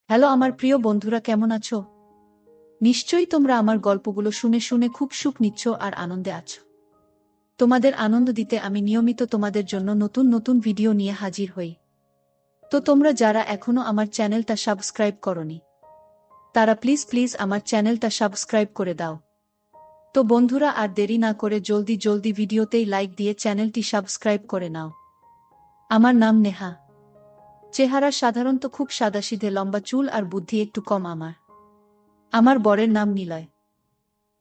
Hello আমার প্রিয় বন্ধুরা, কেমন আছো? নিশ্চয়ই তোমরা আমার গল্পগুলো শুনে শুনে খুব সুখ নিচ্ছ আর আনন্দে আছো। তোমাদের আনন্দ দিতে আমি নিয়মিত তোমাদের জন্য নতুন নতুন ভিডিও নিয়ে হাজির হই। তো তোমরা যারা এখনো আমার চ্যানেলটা সাবস্ক্রাইব করনি, তারা প্লিজ প্লিজ আমার চ্যানেলটা সাবস্ক্রাইব করে দাও। তো বন্ধুরা, আর দেরি না করে জলদি জলদি ভিডিওতেই লাইক দিয়ে চ্যানেলটি সাবস্ক্রাইব করে নাও। আমার নাম নেহা। চেহারা সাধারণত খুব সাদাসিধে, লম্বা চুল আর বুদ্ধি একটু কম আমার। আমার বরের নাম নিলয়।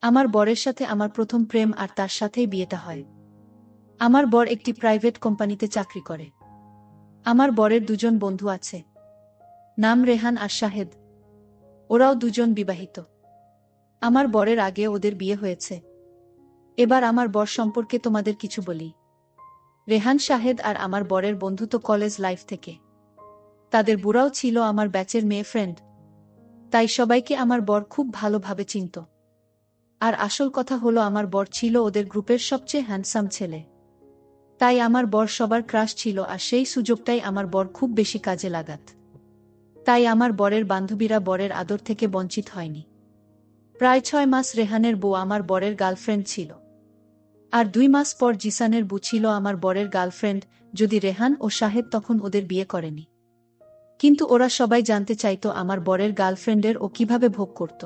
আমার বরের সাথে আমার প্রথম প্রেম, আর তার সাথেই বিয়েটা হয়। আমার বর একটি প্রাইভেট কোম্পানিতে চাকরি করে। আমার বরের দুজন বন্ধু আছে, নাম রেহান আর শাহেদ। ওরাও দুজন বিবাহিত। আমার বরের আগে ওদের বিয়ে হয়েছে। এবার আমার বর সম্পর্কে তোমাদের কিছু বলি। রেহান শাহেদ আর আমার বরের বন্ধুত্ব কলেজ লাইফ থেকে। তাদের বুড়াও ছিল আমার ব্যাচের মেয়ে ফ্রেন্ড। তাই সবাইকে আমার বর খুব ভালোভাবে চিনত। আর আসল কথা হলো, আমার বর ছিল ওদের গ্রুপের সবচেয়ে হ্যান্ডসাম ছেলে। তাই আমার বর সবার ক্রাশ ছিল, আর সেই সুযোগটাই আমার বর খুব বেশি কাজে লাগাত। তাই আমার বরের বান্ধবীরা বরের আদর থেকে বঞ্চিত হয়নি। প্রায় 6 মাস রেহানের বউ আমার বরের গার্লফ্রেন্ড ছিল। আর 2 মাস পর জিসানের বউ ছিল আমার বরের গার্লফ্রেন্ড, যদি রেহান ও শাহেদ তখন ওদের বিয়ে করেনি। কিন্তু ওরা সবাই জানতে চাইতো আমার বরের গার্লফ্রেন্ডের ও কিভাবে ভোগ করত।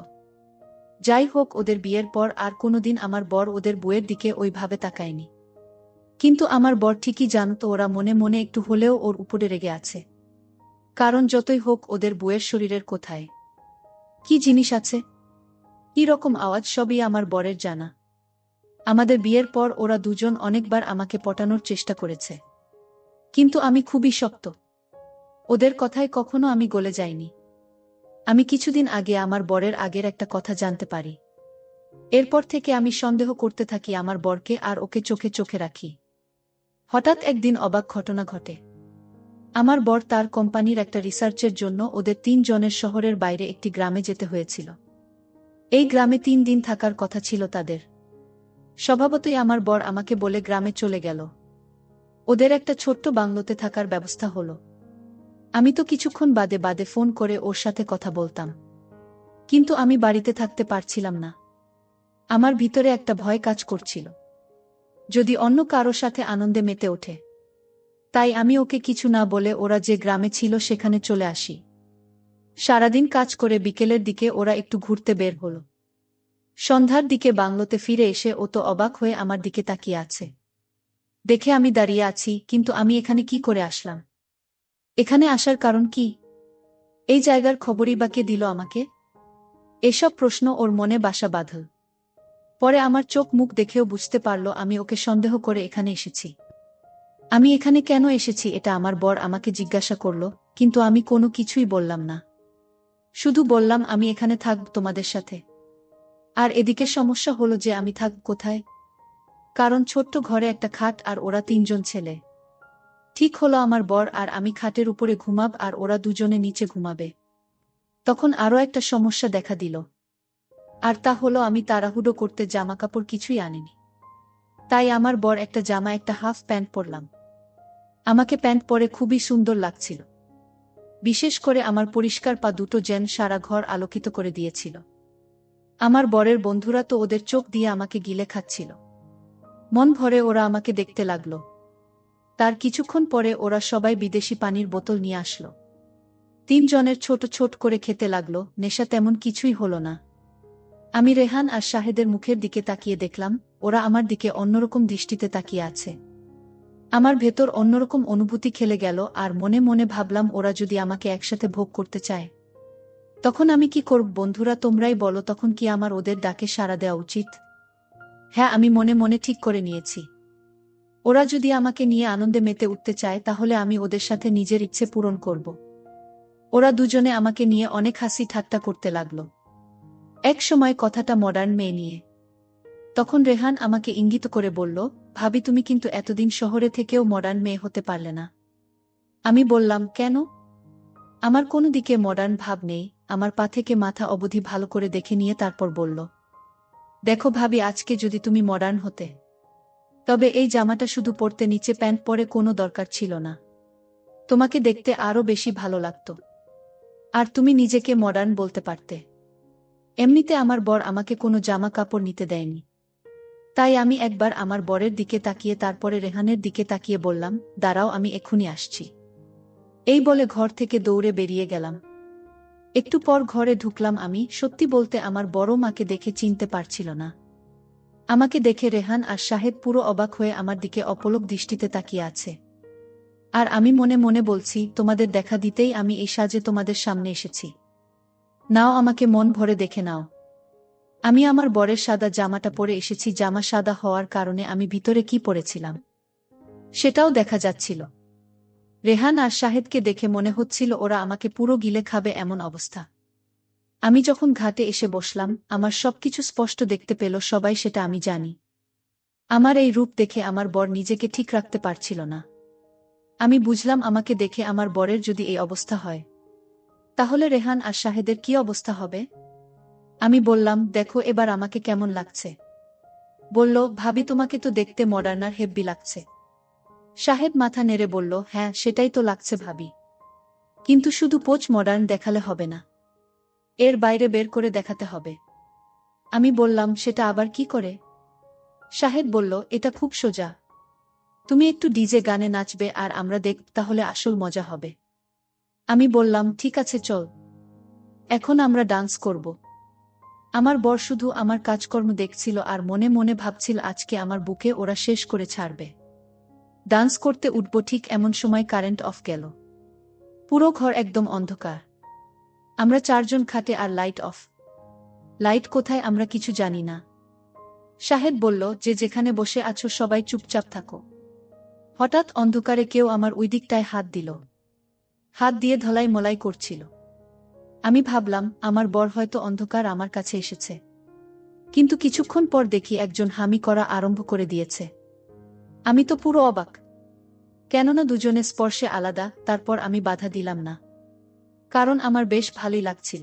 যাই হোক, ওদের বিয়ের পর আর কোনোদিন আমার বর ওদের বউয়ের দিকে ওইভাবে তাকায়নি। কিন্তু আমার বর ঠিকই জানত ওরা মনে মনে একটু হলেও ওর উপরে রেগে আছে। কারণ যতই হোক, ওদের বউয়ের শরীরের কোথায় কি জিনিস আছে, কি রকম আওয়াজ, সবই আমার বরের জানা। আমাদের বিয়ের পর ওরা দুজন অনেকবার আমাকে পটানোর চেষ্টা করেছে, কিন্তু আমি খুবই শক্ত। ওদের কথায় কখনো আমি গলে যাইনি। আমি কিছুদিন আগে আমার বরের আগের একটা কথা জানতে পারি। এরপর থেকে আমি সন্দেহ করতে থাকি আমার বরকে, আর ওকে চোখে চোখে রাখি। হঠাৎ একদিন অবাক ঘটনা ঘটে। আমার বর তার কোম্পানির একটা রিসার্চের জন্য ওদের 3 জনের শহরের বাইরে একটি গ্রামে যেতে হয়েছিল। এই গ্রামে 3 দিন থাকার কথা ছিল তাদের। স্বভাবতই আমার বর আমাকে বলে গ্রামে চলে গেল। ওদের একটা ছোট্ট বাংলোতে থাকার ব্যবস্থা হলো। আমি তো কিছুক্ষণ বাদে বাদে ফোন করে ওর সাথে কথা বলতাম। কিন্তু আমি বাড়িতে থাকতে পারছিলাম না। আমার ভিতরে একটা ভয় কাজ করছিল, যদি অন্য কারো সাথে আনন্দে মেতে ওঠে। তাই আমি ওকে কিছু না বলে ওরা যে গ্রামে ছিল সেখানে চলে আসি। সারাদিন কাজ করে বিকেলের দিকে ওরা একটু ঘুরতে বের হলো। সন্ধ্যার দিকে বাংলোতে ফিরে এসে ও তো অবাক হয়ে আমার দিকে তাকিয়ে আছে। দেখে আমি দাঁড়িয়ে আছি, কিন্তু আমি এখানে কি করে আসলাম? এখানে আসার কারণ কি? এই জায়গার খবরই বা কে দিল আমাকে? এসব প্রশ্ন ওর মনে বাসা বাঁধল। পরে আমার চোখ মুখ দেখেও বুঝতে পারল আমি ওকে সন্দেহ করে এখানে এসেছি। আমি এখানে কেন এসেছি এটা আমার বর আমাকে জিজ্ঞাসা করল, কিন্তু আমি কোনো কিছুই বললাম না। শুধু বললাম আমি এখানে থাকব তোমাদের সাথে। আর এদিকে সমস্যা হলো যে আমি থাকব কোথায়? কারণ ছোট্ট ঘরে একটা খাট, আর ওরা 3 জন ছেলে। ঠিক হলো আমার বর আর আমি খাটের উপরে ঘুমাব, আর ওরা দুজনে নিচে ঘুমাবে। তখন আরও একটা সমস্যা দেখা দিল। আর তা হলো, আমি তাড়াহুড়ো করতে জামাকাপড় কিছুই আনিনি। তাই আমার বর একটা জামা, একটা হাফ প্যান্ট পরলাম। আমাকে প্যান্ট পরে খুবই সুন্দর লাগছিল। বিশেষ করে আমার পরিষ্কার পা দুটো যেন সারা ঘর আলোকিত করে দিয়েছিল। আমার বরের বন্ধুরা তো ওদের চোখ দিয়ে আমাকে গিলে খাচ্ছিল। মন ভরে ওরা আমাকে দেখতে লাগলো। তার কিছুক্ষণ পরে ওরা সবাই বিদেশি পানির বোতল নিয়ে আসলো। 3 জনের ছোট ছোট করে খেতে লাগলো। নেশা তেমন কিছুই হলো না। আমি রেহান আর শাহেদের মুখের দিকে তাকিয়ে দেখলাম, ওরা আমার দিকে অন্যরকম দৃষ্টিতে তাকিয়ে আছে। আমার ভেতর অন্যরকম অনুভূতি খেলে গেল, আর মনে মনে ভাবলাম ওরা যদি আমাকে একসাথে ভোগ করতে চায়, তখন আমি কি করব? বন্ধুরা, তোমরাই বলো, তখন কি আমার ওদের ডাকে সাড়া দেওয়া উচিত? হ্যাঁ, আমি মনে মনে ঠিক করে নিয়েছি। ওরা যদি আমাকে নিয়ে আনন্দে মেতে উঠতে চায়, তাহলে আমি ওদের সাথে নিজের ইচ্ছে পূরণ করব। ওরা দুজনে আমাকে নিয়ে অনেক হাসি ঠাট্টা করতে লাগলো। এক সময় কথাটা মডার্ন মেয়ে নিয়ে। তখন রেহান আমাকে ইঙ্গিত করে বলল, ভাবি, তুমি কিন্তু এতদিন শহরে থেকেও মডার্ন মেয়ে হতে পারলে না। আমি বললাম, কেন? আমার কোনো দিকে মডার্ন ভাব নেই। আমার পা থেকে মাথা অবধি ভালো করে দেখে নিয়ে তারপর বলল, দেখো ভাবি, আজকে যদি তুমি মডার্ন হতে, তবে এই জামাটা শুধু পরতে, নিচে প্যান্ট পরে কোনো দরকার ছিল না। তোমাকে দেখতে আরো বেশি ভালো লাগতো। আর তুমি নিজেকে মডার্ন বলতে পারতে। এমনিতে আমার বর আমাকে কোনো জামা কাপড় নিতে দেয়নি। তাই আমি একবার আমার বরের দিকে তাকিয়ে তারপরে রেহানের দিকে তাকিয়ে বললাম, দাঁড়াও, আমি এক্ষুনি আসছি। এই বলে ঘর থেকে দৌড়ে বেরিয়ে গেলাম। একটু পর ঘরে ঢুকলাম আমি। সত্যি বলতে আমার বড় মাকে দেখে চিনতে পারছিল না। আমাকে দেখে রেহান আর সাহেব পুরো অবাক হয়ে আমার দিকে অপলক দৃষ্টিতে তাকিয়ে আছে। আর আমি মনে মনে বলছি, তোমাদের দেখা দিতেই আমি এই সাজে তোমাদের সামনে এসেছি। নাও, আমাকে মন ভরে দেখে নাও। আমি আমার বরের সাদা জামাটা পরে এসেছি। জামা সাদা হওয়ার কারণে আমি ভিতরে কি পরেছিলাম সেটাও দেখা যাচ্ছিল। রেহান আর শাহেদকে দেখে মনে হচ্ছিল ওরা আমাকে পুরো গিলে খাবে এমন অবস্থা। আমি যখন ঘাটে এসে বসলাম, আমার সবকিছু স্পষ্ট দেখতে পেল সবাই, সেটা আমি জানি। আমার এই রূপ দেখে আমার বর নিজেকে ঠিক রাখতে পারছিল না। আমি বুঝলাম আমাকে দেখে আমার বরের যদি এই অবস্থা হয়, তাহলে রেহান আর শাহেদের কি অবস্থা হবে। আমি বললাম, দেখো এবার আমাকে কেমন লাগছে। বলল, ভাবি তোমাকে তো দেখতে মডার্ন আর হেব্বি লাগছে। সাহেব মাথা নেড়ে বলল, হ্যাঁ সেটাই তো লাগছে ভাবি, কিন্তু শুধু পোচ মডার্ন দেখালে হবে না, এর বাইরে বের করে দেখাতে হবে। আমি বললাম, সেটা আবার কি করে? সাহেব বলল, এটা খুব সোজা। তুমি একটু ডিজে গানে নাচবে আর আমরা দেখব, তাহলে আসল মজা হবে। আমি বললাম, ঠিক আছে চল, এখন আমরা ডান্স করব। আমার বর শুধু আমার কাজকর্ম দেখছিল আর মনে মনে ভাবছিল আজকে আমার বুকে ওরা শেষ করে ছাড়বে। ডান্স করতে উঠব, ঠিক এমন সময় কারেন্ট অফ গেল। পুরো ঘর একদম অন্ধকার। আমরা চারজন খাটে আর লাইট অফ। লাইট কোথায় আমরা কিছু জানি না। সাহেদ বলল, যে যেখানে বসে আছো সবাই চুপচাপ থাকো। হঠাৎ অন্ধকারে কেউ আমার ওই দিকটায় হাত দিল। হাত দিয়ে ধলাই মলাই করছিল। আমি ভাবলাম আমার বর হয়তো অন্ধকার আমার কাছে এসেছে। কিন্তু কিছুক্ষণ পর দেখি একজন হামি করা আরম্ভ করে দিয়েছে। আমি তো পুরো অবাক, কেননা দুজনে স্পর্শে আলাদা। তারপর আমি বাধা দিলাম না, কারণ আমার বেশ ভালোই লাগছিল।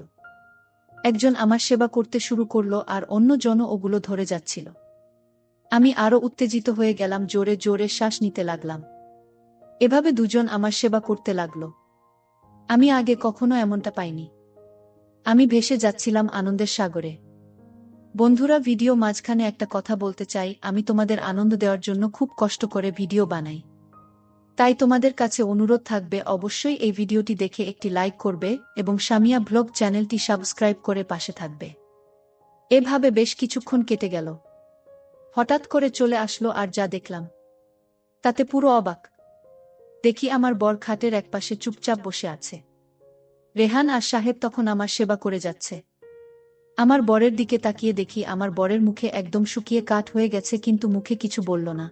একজন আমার সেবা করতে শুরু করলো আর অন্যজন ওগুলো ধরে যাচ্ছিল। আমি আরো উত্তেজিত হয়ে গেলাম, জোরে জোরে শ্বাস নিতে লাগলাম। এভাবে দুজন আমার সেবা করতে লাগলো। আমি আগে কখনো এমনটা পাইনি। আমি ভেসে যাচ্ছিলাম আনন্দের সাগরে। বন্ধুরা, ভিডিও মাঝখানে একটা কথা বলতে চাই। আমি তোমাদের আনন্দ দেওয়ার জন্য খুব কষ্ট করে ভিডিও বানাই। তাই তোমাদের কাছে অনুরোধ থাকবে, অবশ্যই এই ভিডিওটি দেখে একটি লাইক করবে এবং সামিয়া ব্লগ চ্যানেলটি সাবস্ক্রাইব করে পাশে থাকবে। এভাবে বেশ কিছুক্ষণ কেটে গেল। হঠাৎ করে চলে আসলো আর যা দেখলাম তাতে পুরো অবাক। দেখি আমার বর খাটের একপাশে চুপচাপ বসে আছে। রেহান আর সাহেব তখন আমার সেবা করে যাচ্ছে। আমার বরের দিকে তাকিয়ে দেখি আমার বরের মুখে একদম শুকিয়ে কাঠ হয়ে গেছে, কিন্তু মুখে কিছু বলল না,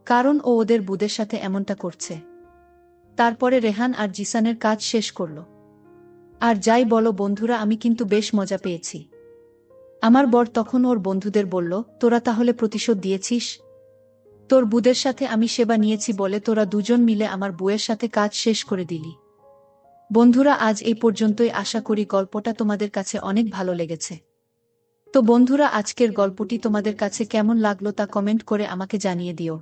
কারণ ও ওদের বুদের সাথে এমনটা করছে। তারপরে রেহান আর জিসানের কাজ শেষ করল। আর যাই বলো বন্ধুরা, আমি কিন্তু বেশ মজা পেয়েছি। আমার বর তখন ওর বন্ধুদের বলল, তোরা তাহলে প্রতিশোধ দিয়েছিস? তোর বুদের সাথে আমি সেবা নিয়েছি বলে তোরা দুজন মিলে আমার বুয়ের সাথে কাজ শেষ করে দিলি। বন্ধুরা, আজ এই পর্যন্তই। আশা করি গল্পটা তোমাদের কাছে অনেক ভালো লেগেছে। তো বন্ধুরা, আজকের গল্পটি তোমাদের কাছে কেমন লাগলো তা কমেন্ট করে আমাকে জানিয়ে দিও।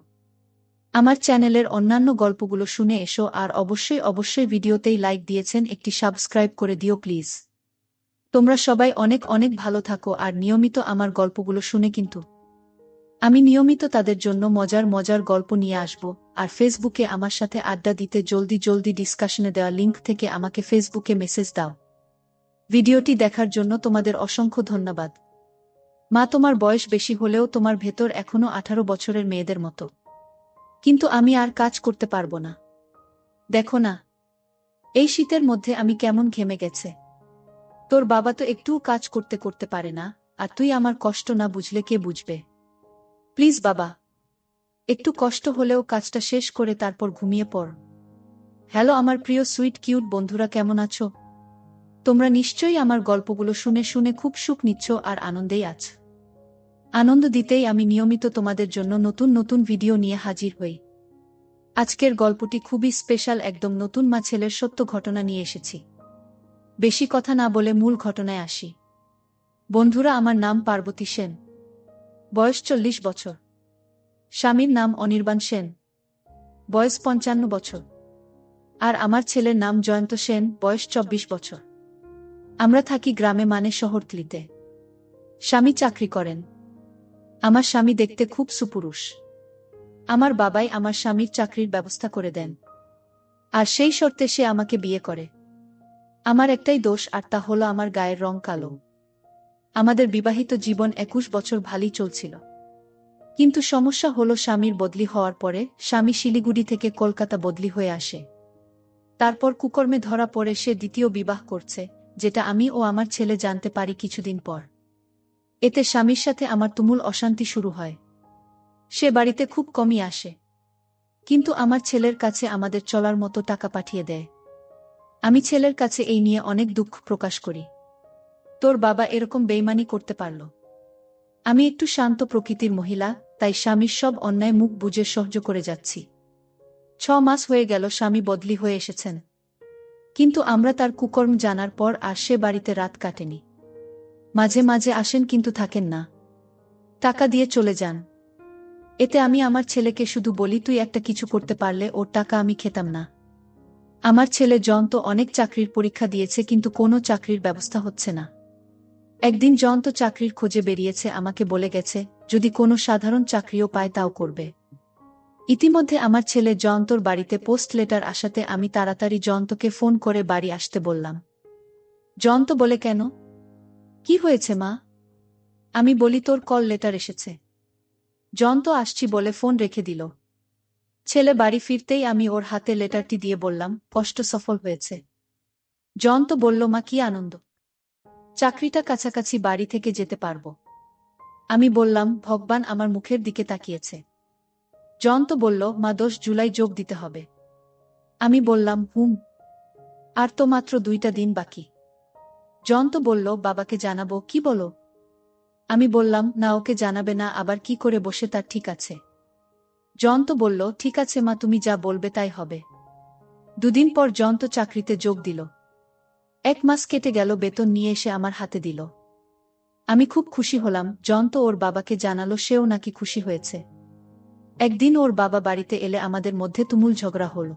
আমার চ্যানেলের অন্যান্য গল্পগুলো শুনে এসো আর অবশ্যই ভিডিওতেই লাইক দিয়েছেন, একটি সাবস্ক্রাইব করে দিও প্লিজ। তোমরা সবাই অনেক অনেক ভালো থাকো আর নিয়মিত আমার গল্পগুলো শুনে কিন্তু। আমি নিয়মিত তাদের জন্য মজার মজার গল্প নিয়ে আসব। আর ফেসবুকে আমার সাথে আড্ডা দিতে জলদি ডিসকাশনে দেওয়া লিংক থেকে আমাকে ফেসবুকে মেসেজ দাও। ভিডিওটি দেখার জন্য তোমাদের অসংখ্য ধন্যবাদ। মা, তোমার বয়স বেশি হলেও তোমার ভেতর এখনো 18 বছরের মেয়েদের মতো। কিন্তু আমি আর কাজ করতে পারবো না। দেখো না, এই শীতের মধ্যে আমি কেমন ঘেমে গেছে। তোর বাবা তো একটুও কাজ করতে করতে পারে না, আর তুই আমার কষ্ট না বুঝলে কে বুঝবে? প্লিজ বাবা, একটু কষ্ট হলেও কাজটা শেষ করে তারপর ঘুমিয়ে পড়। হ্যালো আমার প্রিয় সুইট কিউট বন্ধুরা, কেমন আছো? তোমরা নিশ্চয়ই আমার গল্পগুলো শুনে শুনে খুব সুখ নিচ্ছ আর আনন্দেই আছো। আনন্দ দিতেই আমি নিয়মিত তোমাদের জন্য নতুন নতুন ভিডিও নিয়ে হাজির হই। আজকের গল্পটি খুবই স্পেশাল, একদম নতুন মা ছেলের সত্য ঘটনা নিয়ে এসেছি। বেশি কথা না বলে মূল ঘটনায় আসি। বন্ধুরা, আমার নাম পার্বতী সেন, বয়স 40 বছর। স্বামীর নাম অনির্বাণ সেন, বয়স 55 বছর। আর আমার ছেলের নাম জয়ন্ত সেন, বয়স 24 বছর। আমরা থাকি গ্রামে, মানে শহরতলিতে। স্বামী চাকরি করেন। আমার স্বামী দেখতে খুব সুপুরুষ। আমার বাবাই আমার স্বামীর চাকরির ব্যবস্থা করে দেন, আর সেই শর্তে সে আমাকে বিয়ে করে। আমার একটাই দোষ, আর তা হলো আমার গায়ের রং কালো। আমাদের বিবাহিত জীবন 21 বছর ভালোই চলছিল, কিন্তু সমস্যা হলো স্বামীর বদলি হওয়ার পরে স্বামী শিলিগুড়ি থেকে কলকাতা বদলি হয়ে আসে। তারপর কুকর্মে ধরা পড়ে সে দ্বিতীয় বিবাহ করছে, যেটা আমি ও আমার ছেলে জানতে পারি কিছুদিন পর। এতে স্বামীর সাথে আমার তুমুল অশান্তি শুরু হয়। সে বাড়িতে খুব কমই আসে, কিন্তু আমার ছেলের কাছে আমাদের চলার মতো টাকা পাঠিয়ে দেয়। আমি ছেলের কাছে এই নিয়ে অনেক দুঃখ প্রকাশ করি। তোর বাবা এরকম বেইমানি করতে পারল? আমি একটু শান্ত প্রকৃতির মহিলা, তাই স্বামীর সব অন্যায় মুখ বুজে সহ্য করে যাচ্ছি। 6 মাস হয়ে গেল স্বামী বদলি হয়ে এসেছেন, কিন্তু আমরা তার কুকর্ম জানার পর আর সে বাড়িতে রাত কাটেনি। মাঝে মাঝে আসেন, কিন্তু থাকেন না, টাকা দিয়ে চলে যান। এতে আমি আমার ছেলেকে শুধু বলি, তুই একটা কিছু করতে পারলে ওর টাকা আমি খেতাম না। আমার ছেলে জয়ন্ত অনেক চাকরির পরীক্ষা দিয়েছে, কিন্তু কোনো চাকরির ব্যবস্থা হচ্ছে না। একদিন জয়ন্ত চাকরির খোঁজে বেরিয়েছে, আমাকে বলে গেছে যদি কোনো সাধারণ চাকরিও পায় তাও করবে। ইতিমধ্যে আমার ছেলে জয়ন্তর বাড়িতে পোস্ট লেটার আসাতে আমি তাড়াতাড়ি জয়ন্তকে ফোন করে বাড়ি আসতে বললাম। জয়ন্ত বলে, কেন, কি হয়েছে মা? আমি বলি, তোর কল লেটার এসেছে। জয়ন্ত আসছি বলে ফোন রেখে দিল। ছেলে বাড়ি ফিরতেই আমি ওর হাতে লেটারটি দিয়ে বললাম, কষ্ট সফল হয়েছে। জয়ন্ত বলল, মা কি আনন্দ, চাকরিটা কাছাকাছি, বাড়ি থেকে যেতে পারবো। আমি বললাম, ভগবান আমার মুখের দিকে তাকিয়েছে। জয়ন্ত বলল, মা 10 জুলাই যোগ দিতে হবে। আমি বললাম, হুম, আর তো মাত্র 2টা দিন বাকি। জয়ন্ত বলল, বাবাকে জানাবো, কি বলো? আমি বললাম, না, ওকে জানাবে না, আবার কি করে বসে তার ঠিক আছে। জয়ন্ত বলল, ঠিক আছে মা, তুমি যা বলবে তাই হবে। 2 দিন পর জয়ন্ত চাকরিতে যোগ দিল। 1 মাস কেটে গেল, বেতন নিয়ে এসে আমার হাতে দিল। আমি খুব খুশি হলাম। জয়ন্ত ওর বাবাকে জানালো, সেও নাকি খুশি হয়েছে। একদিন ওর বাবা বাড়িতে এলে আমাদের মধ্যে তুমুল ঝগড়া হল।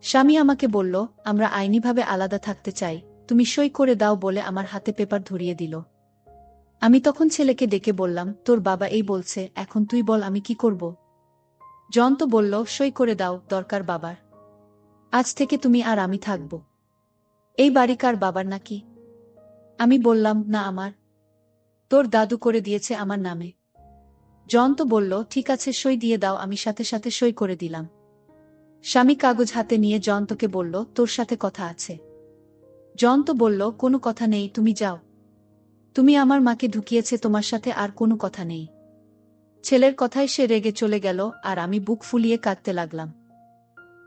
স্বামী আমাকে বলল, আমরা আইনিভাবে আলাদা থাকতে চাই, তুমি সই করে দাও বলে আমার হাতে পেপার ধরিয়ে দিল। আমি তখন ছেলেকে ডেকে বললাম, তোর বাবা এই বলছে, এখন তুই বল আমি কি করব? জয়ন্ত বলল, সই করে দাও, দরকার বাবার। আজ থেকে তুমি আর আমি থাকব। এই বাড়ি কার, বাবার নাকি? আমি বললাম, না, আমার। তোর দাদু করে দিয়েছে আমার নামে। জয়ন্ত বলল, ঠিক আছে, সই দিয়ে দাও। আমি সাথে সাথে সই করে দিলাম। স্বামী কাগজ হাতে নিয়ে জয়ন্তকে বলল, তোর সাথে কথা আছে। জয়ন্ত বলল, কোনো কথা নেই, তুমি যাও। তুমি আমার মাকে ঢুকিয়েছে, তোমার সাথে আর কোনো কথা নেই। ছেলের কথায় সে রেগে চলে গেল, আর আমি বুক ফুলিয়ে কাঁদতে লাগলাম।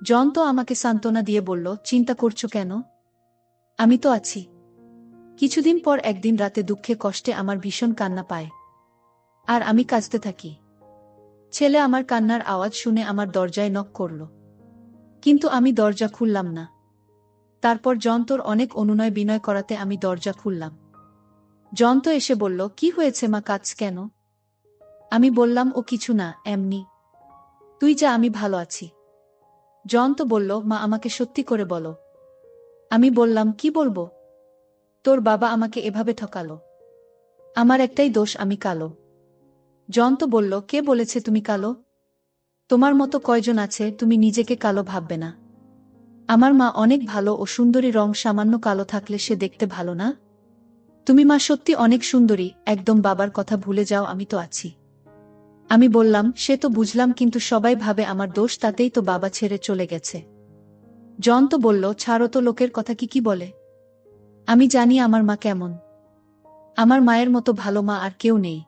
জয়ন্ত আমাকে সান্ত্বনা দিয়ে বলল, চিন্তা করছো কেন? আমি তো আছি। কিছুদিন পর একদিন রাতে দুঃখে কষ্টে আমার ভীষণ কান্না পায়, আর আমি কাঁদতে থাকি। ছেলে আমার কান্নার আওয়াজ শুনে আমার দরজায় নক করল, কিন্তু আমি দরজা খুললাম না। তারপর জয়ন্তর অনেক অনুনয় বিনয় করাতে আমি দরজা খুললাম। জয়ন্ত এসে বলল, কি হয়েছে মা, কাঁদছ কেন? আমি বললাম, ও কিছু না, এমনি। তুই যা, আমি ভালো আছি। জয়ন্ত বলল, মা আমাকে সত্যি করে বলো। আমি বললাম, কি বলবো? তোর বাবা আমাকে এভাবে ঠকালো। আমার একটাই দোষ, আমি কালো। জয়ন্ত বলল, কে বলেছে তুমি কালো? তোমার মতো কয়জন আছে, তুমি নিজেকে কালো ভাববে না। আমার মা অনেক ভালো ও সুন্দরী, রং সামান্য কালো থাকলে সে দেখতে ভালো না? তুমি মা সত্যি অনেক সুন্দরী, একদম বাবার কথা ভুলে যাও, আমি তো আছি। আমি বললাম, সে তো বুঝলাম, কিন্তু সবাই ভাবে আমার দোষ, তাতেই তো বাবা ছেড়ে চলে গেছে। জয়ন্ত বলল, ছাড়ো তো, লোকের কথা কি কি বলে। আমি জানি আমার মা কেমন। আমার মায়ের মতো ভালো মা আর কেউ নেই।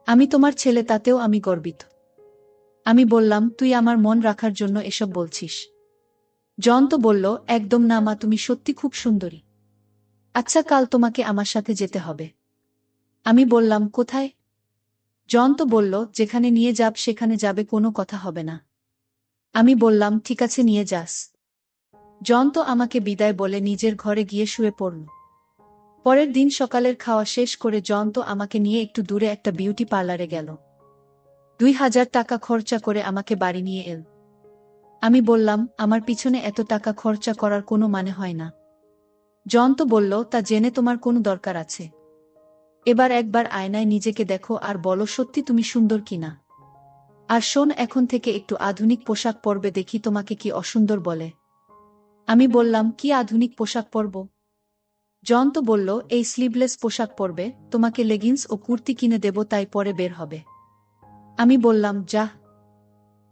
আমি তোমার ছেলে, তাতেও আমি গর্বিত। আমি বললাম, তুই আমার মন রাখার জন্য এসব বলছিস? জয়ন্ত বলল, একদম না মা, তুমি সত্যি খুব সুন্দরী। আচ্ছা, কাল তোমাকে আমার সাথে যেতে হবে। আমি বললাম, কোথায়? জয়ন্ত বলল, যেখানে নিয়ে যাব সেখানে যাবে, কোনো কথা হবে না। আমি বললাম, ঠিক আছে, নিয়ে যাস। জয়ন্ত আমাকে বিদায় বলে নিজের ঘরে গিয়ে শুয়ে পড়ল। পরের দিন সকালের খাওয়া শেষ করে জয়ন্ত আমাকে নিয়ে একটু দূরে একটা বিউটি পার্লারে গেল। 2000 টাকা খরচা করে আমাকে বাড়ি নিয়ে এল। আমি বললাম, আমার পিছনে এত টাকা খরচা করার কোনো মানে হয় না। জয়ন্ত বলল, তা জেনে তোমার কোনো দরকার আছে? এবার একবার আয়নায় নিজেকে দেখো আর বলো সত্যি তুমি সুন্দর কিনা। আর শোন, এখন থেকে একটু আধুনিক পোশাক পরবে, দেখি তোমাকে কি অসুন্দর বলে। আমি বললাম, কি আধুনিক পোশাক পরব? জয়ন্ত বলল, এই স্লিভলেস পোশাক পরবে, তোমাকে লেগিংস ও কুর্তি কিনে দেব, তাই পরে বের হবে। আমি বললাম, যাহ,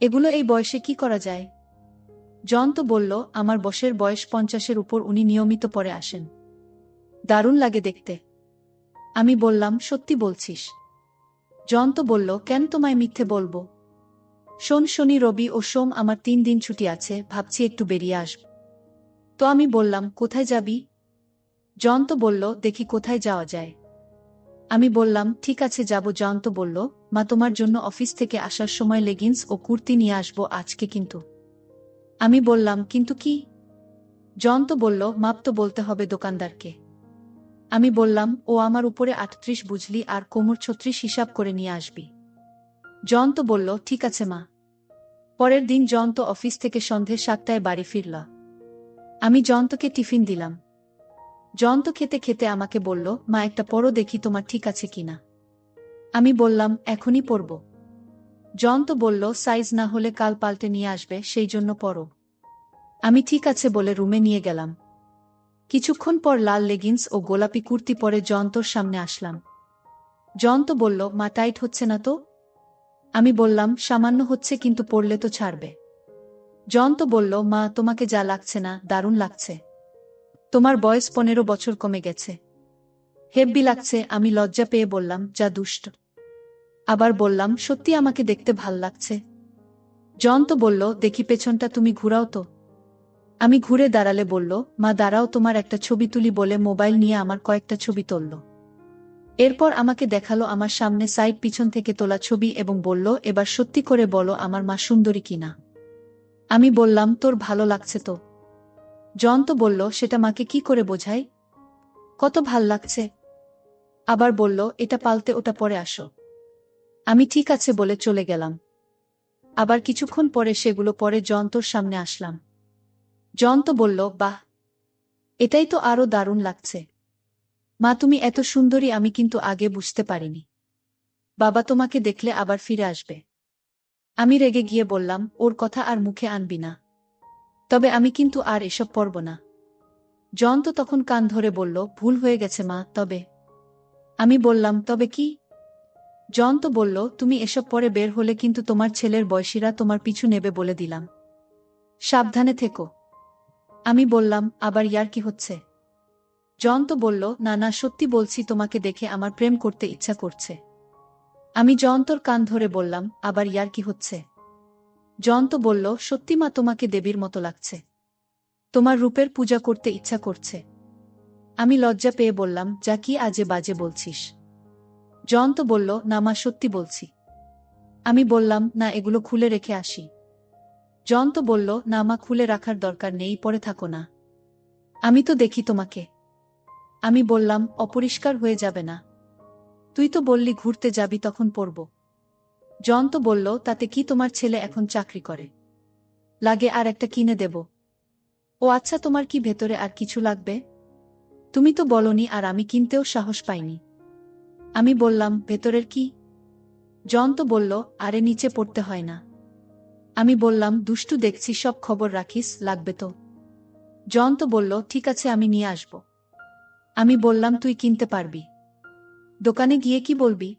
এগুলো এই বয়সে কি করা যায়? জয়ন্ত বলল, আমার বসের বয়স 50-এর উপর, উনি নিয়মিত পরে আসেন। দারুণ লাগে দেখতে। আমি বললাম, সত্যি বলছিস? জয়ন্ত বলল, কেন তোমায় মিথ্যে বলবো? শোন, শনি রবি ও সোম আমার 3 দিন ছুটি আছে, ভাবছি একটু বেরিয়ে আসব। তো আমি বললাম, কোথায় যাবি? জয়ন্ত বলল, দেখি কোথায় যাওয়া যায়। আমি বললাম, ঠিক আছে যাব। জয়ন্ত বলল, মা তোমার জন্য অফিস থেকে আসার সময় লেগিংস ও কুর্তি নিয়ে আসবো আজকে কিন্তু। আমি বললাম, কিন্তু কি? জয়ন্ত বলল, মাপ তো বলতে হবে দোকানদারকে। আমি বললাম, ও আমার উপরে 38 বুঝলি, আর কোমর 36 হিসাব করে নিয়ে আসবি। জয়ন্ত বলল, ঠিক আছে মা। পরের দিন জয়ন্ত অফিস থেকে সন্ধে 7টায় বাড়ি ফিরল। আমি জয়ন্তকে টিফিন দিলাম। জয়ন্ত খেতে খেতে আমাকে বলল, মা একটা পরো, দেখি তোমার ঠিক আছে কিনা। আমি বললাম, এখনই পরব। জয়ন্ত বলল, সাইজ না হলে কাল পাল্টে নিয়ে আসবে, সেই জন্য পরো। আমি ঠিক আছে বলে রুমে নিয়ে গেলাম। কিছুক্ষণ পর লাল লেগিংস ও গোলাপি কুর্তি পরে জয়ন্তর সামনে আসলাম। জয়ন্ত বলল, মা টাইট হচ্ছে না তো? আমি বললাম, সামান্য হচ্ছে, কিন্তু পরলে তো ছাড়বে। জয়ন্ত বলল, মা তোমাকে যা লাগছে না, দারুণ লাগছে। তোমার বয়স 15 বছর কমে গেছে। হেব্বি লাগছে। আমি লজ্জা পেয়ে বললাম, যা দুষ্ট। আবার বললাম, সত্যি আমাকে দেখতে ভাল লাগছে। জয়ন্ত বলল, দেখি পেছনটা তুমি ঘুরাও তো। আমি ঘুরে দাঁড়ালে বলল, মা দাঁড়াও, তোমার একটা ছবি তুলি, বলে মোবাইল নিয়ে আমার কয়েকটা ছবি তুলল। এরপর আমাকে দেখালো আমার সামনে সাইড পিছন থেকে তোলা ছবি এবং বলল, এবার সত্যি করে বলো আমার মা সুন্দরী কিনা। আমি বললাম, তোর ভালো লাগছে তো? জয়ন্ত বলল, সেটা মাকে কি করে বোঝাই? কত ভাল লাগছে। আবার বলল, এটা পাল্টে ওটা পরে আসো। আমি ঠিক আছে বলে চলে গেলাম। আবার কিছুক্ষণ পরে সেগুলো পরে জয়ন্তর সামনে আসলাম। জয়ন্ত বলল, বাহ, এটাই তো আরো দারুণ লাগছে। মা তুমি এত সুন্দরী, আমি কিন্তু আগে বুঝতে পারিনি। বাবা তোমাকে দেখলে আবার ফিরে আসবে। আমি রেগে গিয়ে বললাম, ওর কথা আর মুখে আনবি না। তবে আমি কিন্তু আর এসব পরব না। জয়ন্ত তখন কান ধরে বলল, ভুল হয়ে গেছে মা, তবে। আমি বললাম, তবে কি? জয়ন্ত বলল, তুমি এসব পরে বের হলে কিন্তু তোমার ছেলের বয়সীরা তোমার পিছু নেবে, বলে দিলাম। সাবধানে থেকো। আমি বললাম, আবার ইয়ার কি হচ্ছে? জয়ন্ত বলল, না না, সত্যি বলছি, তোমাকে দেখে আমার প্রেম করতে ইচ্ছা করছে। আমি জয়ন্তর কান ধরে বললাম, আবার ইয়ার কি হচ্ছে? জয়ন্ত বলল, সত্যি মা, তোমাকে দেবীর মতো লাগছে। তোমার রূপের পূজা করতে ইচ্ছা করছে। আমি লজ্জা পেয়ে বললাম, যা কি আজে বাজে বলছিস। জয়ন্ত বলল, না মা, সত্যি বলছি। আমি বললাম, না, এগুলো খুলে রেখে আসি। জয়ন্ত বলল, না মা, খুলে রাখার দরকার নেই, পরে থাকো না। আমি তো দেখি তোমাকে। আমি বললাম, অপরিষ্কার হয়ে যাবে না? তুই তো বললি ঘুরতে যাবি, তখন পরব। জয়ন্ত বলল, তাতে কি, তোমার ছেলে এখন চাকরি করে। লাগে আর একটা কিনে দেব। ও আচ্ছা, তোমার কি ভেতরে আর কিছু লাগবে? তুমি তো বলনি, আর আমি কিনতেও সাহস পাইনি। আমি বললাম, ভেতরের কি? জয়ন্ত বলল, আরে নিচে পড়তে হয় না। আমি বললাম, দুষ্টু দেখছি, সব খবর রাখিস, লাগবে তো। জয়ন্ত বলল, ঠিক আছে, আমি নিয়ে আসব। আমি বললাম, তুই কিনতে পারবি? দোকানে গিয়ে কি বলবি?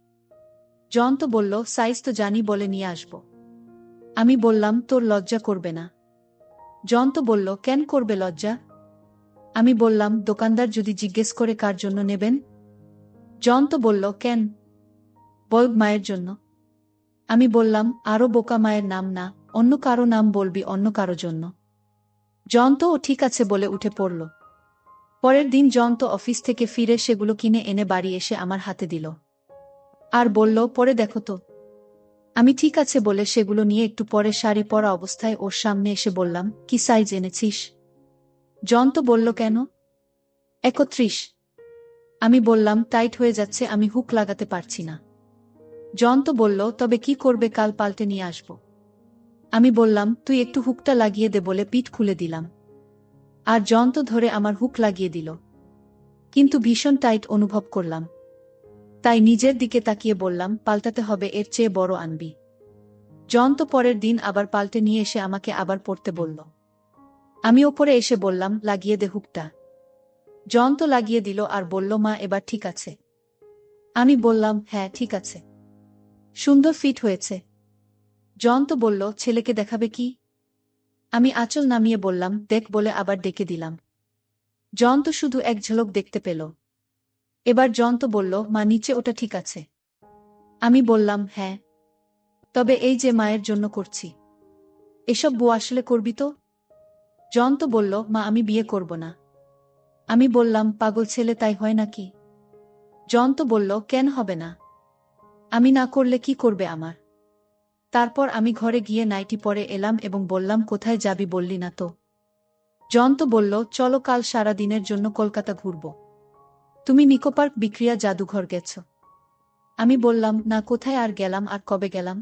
জয়ন্ত বলল, সাইজ তো জানি, বলে নিয়ে আসব। আমি বললাম, তোর লজ্জা করবে না? জয়ন্ত বলল, কেন করবে লজ্জা? আমি বললাম, দোকানদার যদি জিজ্ঞেস করে কার জন্য নেবেন? জয়ন্ত বলল, কেন? বল, মায়ের জন্য। আমি বললাম, আরো বোকা, মায়ের নাম না, অন্য কারো নাম বলবি, অন্য কারো জন্য। জয়ন্ত ও ঠিক আছে বলে উঠে পড়ল। পরের দিন জয়ন্ত অফিস থেকে ফিরে সেগুলো কিনে এনে বাড়ি এসে আমার হাতে দিল। আর বলল, পরে দেখো তো। আমি ঠিক আছে বলে সেগুলো নিয়ে একটু পরে শাড়ি পরা অবস্থায় ওর সামনে এসে বললাম, কি সাইজ এনেছিস? জয়ন্ত বলল, কেন? 31। আমি বললাম, টাইট হয়ে যাচ্ছে, আমি হুক লাগাতে পারছি না। জয়ন্ত বলল, তবে কি করবে, কাল পাল্টে নিয়ে আসব। আমি বললাম, তুই একটু হুকটা লাগিয়ে দে বলে পিঠ খুলে দিলাম। আর জয়ন্ত ধরে আমার হুক লাগিয়ে দিল। কিন্তু ভীষণ টাইট অনুভব করলাম। তাই নিজের দিকে তাকিয়ে বললাম, পাল্টাতে হবে, এর চেয়ে বড় আনবি। জয়ন্ত পরের দিন আবার পাল্টে নিয়ে এসে আমাকে আবার পড়তে বলল। আমি ওপরে এসে বললাম, লাগিয়ে দে হুকটা। জয়ন্ত লাগিয়ে দিল আর বলল, মা এবার ঠিক আছে? আমি বললাম, হ্যাঁ ঠিক আছে, সুন্দর ফিট হয়েছে। জয়ন্ত বলল, ছেলেকে দেখাবে কি? আমি আঁচল নামিয়ে বললাম, দেখ বলে আবার ডেকে দিলাম। জয়ন্ত শুধু এক ঝলক দেখতে পেল। এবার জয়ন্ত বলল, মা নিচে ওটা ঠিক আছে? আমি বললাম, হ্যাঁ। তবে এই যে মায়ের জন্য করছি, এসব বউ আসলে করবি তো? জয়ন্ত বলল, মা আমি বিয়ে করব না। আমি বললাম, পাগল ছেলে, তাই হয় নাকি? জয়ন্ত বলল, কেন হবে না? আমি না করলে কি করবে আমার? তারপর আমি ঘরে গিয়ে নাইটি পরে এলাম এবং বললাম, কোথায় যাবি বললি না তো? জয়ন্ত বলল, চলো কাল সারা দিনের জন্য কলকাতা ঘুরব। তুমি নিকোপার্ক বিক্রিয়া জাদুঘর গেছ? আমি বললাম, না, কোথায় আর গেলাম, আর কবে গেলাম?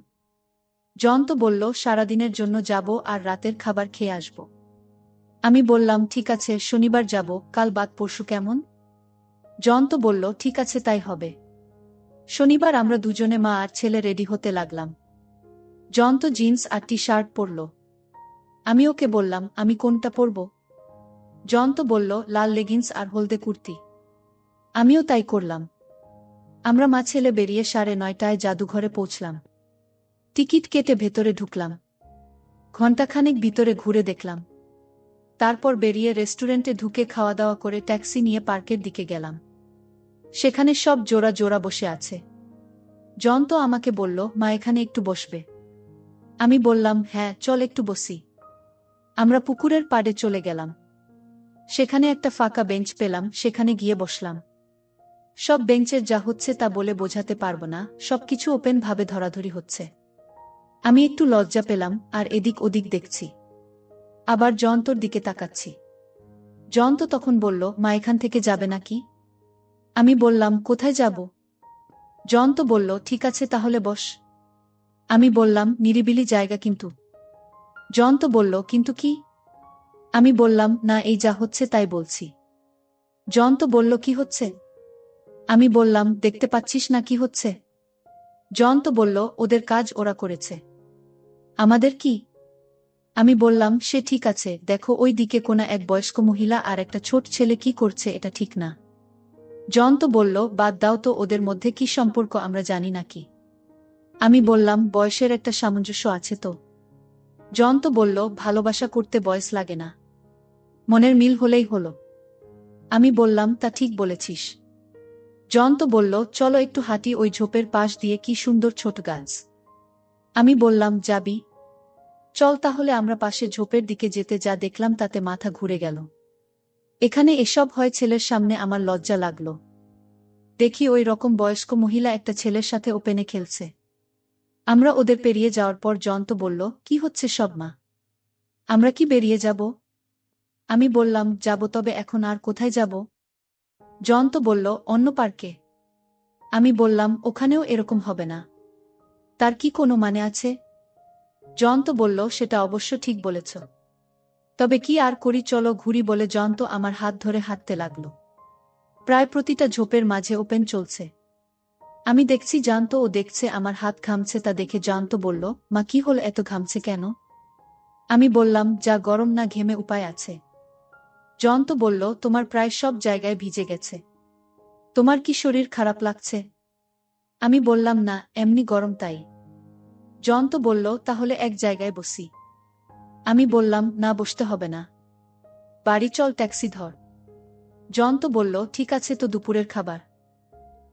জয়ন্ত বলল, সারাদিনের জন্য যাব আর রাতের খাবার খেয়ে আসব। আমি বললাম, ঠিক আছে, শনিবার যাব, কাল বাদ পরশু কেমন? জয়ন্ত বলল, ঠিক আছে, তাই হবে। শনিবার আমরা দুজনে, মা আর ছেলে, রেডি হতে লাগলাম। জয়ন্ত জিন্স আর টি শার্ট পরল। আমি ওকে বললাম, আমি কোনটা পরব? জয়ন্ত বলল, লাল লেগিংস আর হলদে কুর্তি। আমিও তাই করলাম। আমরা মা ছেলে বেরিয়ে 9:30টায় জাদুঘরে পৌঁছলাম। টিকিট কেটে ভেতরে ঢুকলাম। ঘণ্টাখানেক ভিতরে ঘুরে দেখলাম। তারপর বেরিয়ে রেস্টুরেন্টে ঢুকে খাওয়া দাওয়া করে ট্যাক্সি নিয়ে পার্কের দিকে গেলাম। সেখানে সব জোড়া জোড়া বসে আছে। জয়ন্ত আমাকে বলল, মা এখানে একটু বসবে? আমি বললাম, হ্যাঁ চল একটু বসি। আমরা পুকুরের পাড়ে চলে গেলাম। সেখানে একটা ফাঁকা বেঞ্চ পেলাম, সেখানে গিয়ে বসলাম। সব বেঞ্চের যা হচ্ছে তা বলে বোঝাতে পারব না, সবকিছু ওপেন ভাবে ধরাধরি হচ্ছে। আমি একটু লজ্জা পেলাম আর এদিক ওদিক দেখছি। আবার জয়ন্তর দিকে তাকাচ্ছি। জয়ন্ত তখন বলল, মা এখান থেকে যাবে নাকি? আমি বললাম, কোথায় যাব? জয়ন্ত বলল, ঠিক আছে তাহলে বস। আমি বললাম, নিরিবিলি জায়গা কিন্তু। জয়ন্ত বলল, কিন্তু কি? আমি বললাম, না, এই যা হচ্ছে তাই বলছি। জয়ন্ত বলল, কি হচ্ছে? আমি বললাম, দেখতে পাচ্ছিস না কি হচ্ছে? জয়ন্ত বলল, ওদের কাজ ওরা করেছে। আমাদের কি? আমি বললাম, সে ঠিক আছে, দেখো ওই দিকে কোনা এক বয়স্ক মহিলা আর একটা ছোট ছেলে কি করছে, এটা ঠিক না। জয়ন্ত বলল, বাদ দাও তো, ওদের মধ্যে কি সম্পর্ক আমরা জানি নাকি? আমি বললাম, বয়সের একটা সামঞ্জস্য আছে তো। জয়ন্ত বলল, ভালোবাসা করতে বয়স লাগে না, মনের মিল হলেই হলো। আমি বললাম, তা ঠিক বলেছিস। জয়ন্ত বলল, চলো একটু হাঁটি, ওই ঝোপের পাশ দিয়ে কি সুন্দর ছোট গাছ। আমি বললাম, যাবি? চল তাহলে। আমরা পাশে ঝোপের দিকে যেতে যা দেখলাম তাতে মাথা ঘুরে গেল। এখানে এসব হয় ছেলের সামনে? আমার লজ্জা লাগলো। দেখি ওই রকম বয়স্ক মহিলা একটা ছেলের সাথে ওপেনে খেলছে। আমরা ওদের পেরিয়ে যাওয়ার পর জয়ন্ত বলল, কি হচ্ছে সব মা? আমরা কি বেরিয়ে যাব? আমি বললাম, যাব, তবে এখন আর কোথায় যাব? জয়ন্ত বলল, অন্য পার্কে। আমি বললাম, ওখানেও এরকম হবে না। তার কি কোনো মানে আছে? জয়ন্ত বলল, সেটা অবশ্য ঠিক বলেছ। তবে কি আর করি, চলো ঘুরি বলে জয়ন্ত আমার হাত ধরে হাঁটতে লাগল। প্রায় প্রতিটা ঝোপের মাঝে ওপেন চলছে। আমি দেখছি, জয়ন্ত ও দেখছে। আমার হাত ঘামছে, তা দেখে জয়ন্ত বলল, মা কি হল, এত ঘামছে কেন? আমি বললাম, যা গরম না ঘেমে উপায় আছে। জয়ন্ত বলল, তোমার প্রায় সব জায়গায় ভিজে গেছে। তোমার কি শরীর খারাপ লাগছে? আমি বললাম, না, এমনি গরম তাই। জয়ন্ত বলল, তাহলে এক জায়গায় বসি। আমি বললাম, না, বসতে হবে না, বাড়ি চল, ট্যাক্সি ধর। জয়ন্ত বলল, ঠিক আছে, তো দুপুরের খাবার?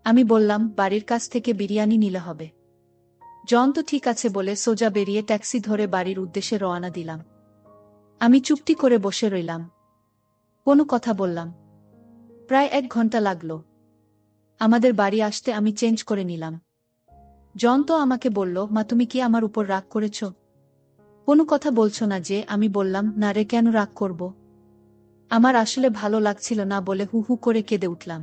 আমি বললাম, বাড়ির কাছ থেকে বিরিয়ানি নিলে হবে। জয়ন্ত ঠিক আছে বলে সোজা বেরিয়ে ট্যাক্সি ধরে বাড়ির উদ্দেশ্যে রওনা দিলাম। আমি চুপটি করে বসে রইলাম, কোনো কথা বললাম। প্রায় 1 ঘন্টা লাগলো আমাদের বাড়ি আসতে। আমি চেঞ্জ করে নিলাম। জয়ন্ত আমাকে বলল, মা তুমি কি আমার উপর রাগ করেছ? কোনো কথা বলছো না যে? আমি বললাম, না রে, কেন রাগ করব? আমার আসলে ভালো লাগছিল না বলে হু হু করে কেঁদে উঠলাম।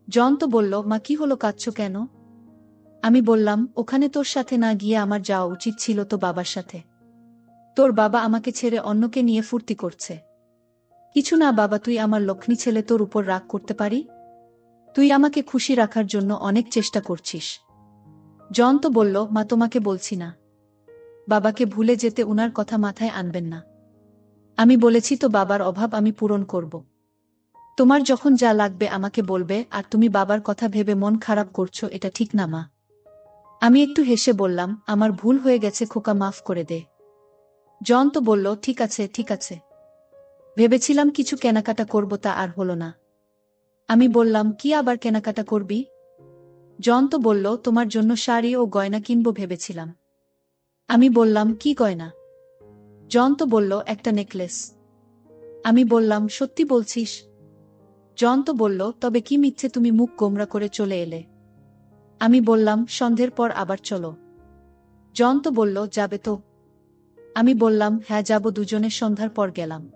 জয়ন্ত বলল, মা কি হলো, কাঁদছো কেন? আমি বললাম, ওখানে তোর সাথে না গিয়ে আমার যাওয়া উচিত ছিল তো বাবার সাথে। তোর বাবা আমাকে ছেড়ে অন্যকে নিয়ে ফুর্তি করছে। কিছু না বাবা, তুই আমার লক্ষ্মী ছেলে, তোর উপর রাগ করতে পারি? তুই আমাকে খুশি রাখার জন্য অনেক চেষ্টা করছিস। জয়ন্ত বলল, মা তোমাকে বলছি না। বাবাকে ভুলে যেতে উনার কথা মাথায় আনবেন না। আমি বলেছি তো বাবার অভাব আমি পূরণ করব। তোমার যখন যা লাগবে আমাকে বলবে, আর তুমি বাবার কথা ভেবে মন খারাপ করছো, এটা ঠিক না মা। আমি একটু হেসে বললাম, আমার ভুল হয়ে গেছে খোকা, মাফ করে দে। জয়ন্ত বলল, ঠিক আছে ঠিক আছে। ভেবেছিলাম কিছু কেনাকাটা করব, তা আর হলো না। আমি বললাম, কি আবার কেনাকাটা করবি? জয়ন্ত বলল, তোমার জন্য শাড়ি ও গয়না কিনব ভেবেছিলাম। আমি বললাম, কি গয়না? জয়ন্ত বলল, একটা নেকলেস। আমি বললাম, সত্যি বলছিস? জয়ন্ত বলল, তবে কি মিথ্যে তুমি মুখ গোমরা করে চলে এলে? আমি বললাম, সন্ধ্যের পর আবার চলো। জয়ন্ত বলল, যাবে তো? আমি বললাম, হ্যাঁ যাব। দুজনে সন্ধ্যার পর গেলাম।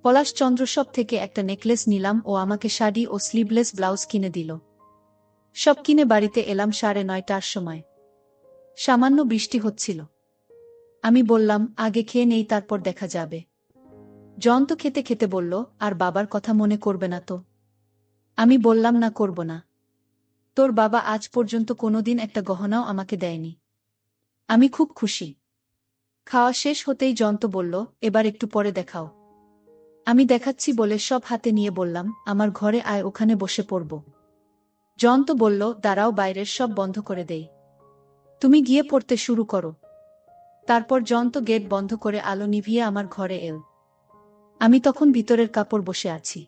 পলাশচন্দ্র শপ থেকে একটা নেকলেস নিলাম, ও আমাকে শাড়ি ও স্লিভলেস ব্লাউজ কিনে দিল। সব কিনে বাড়িতে এলাম 9:30টার সময়। সামান্য বৃষ্টি হচ্ছিল। আমি বললাম, আগে খেয়ে নেই, তারপর দেখা যাবে। জয়ন্ত খেতে খেতে বলল, আর বাবার কথা মনে করবে না তো? আমি বললাম, না করব না। তোর বাবা আজ পর্যন্ত কোনোদিন একটা গহনাও আমাকে দেয়নি। আমি খুব খুশি। খাওয়া শেষ হতেই জয়ন্ত বলল, এবার একটু পরে দেখাও। আমি দেখাচ্ছি বলে সব হাতে নিয়ে বললাম, আমার ঘরে আয়, ওখানে বসে পড়ব। জয়ন্ত বলল, দাঁড়াও, বাইরের সব বন্ধ করে দেই। তুমি গিয়ে পড়তে শুরু করো। তারপর জয়ন্ত গেট বন্ধ করে আলো নিভিয়ে আমার ঘরে এল। আমি তখন ভিতরের কাপড় বসে আছি।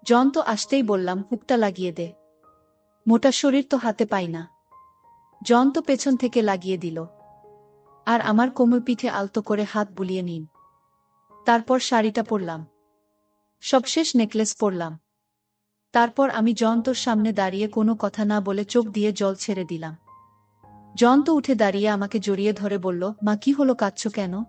জয়ন্ত আসতেই বললাম, হুকটা লাগিয়ে দে। মোটা শরীর তো হাতে পাই না। জয়ন্ত পেছন থেকে লাগিয়ে দিল। আর আমার কোমর পিঠে আলতো করে হাত বুলিয়ে নিন। তারপর শাড়িটা পরলাম। সবশেষ নেকলেস পরলাম। তারপর আমি জয়ন্তর সামনে দাঁড়িয়ে কোনো কথা না বলে চোখ দিয়ে জল ছেড়ে দিলাম। জয়ন্ত উঠে দাঁড়িয়ে আমাকে জড়িয়ে ধরে বলল, মা কি হলো, কাঁদছো কেন?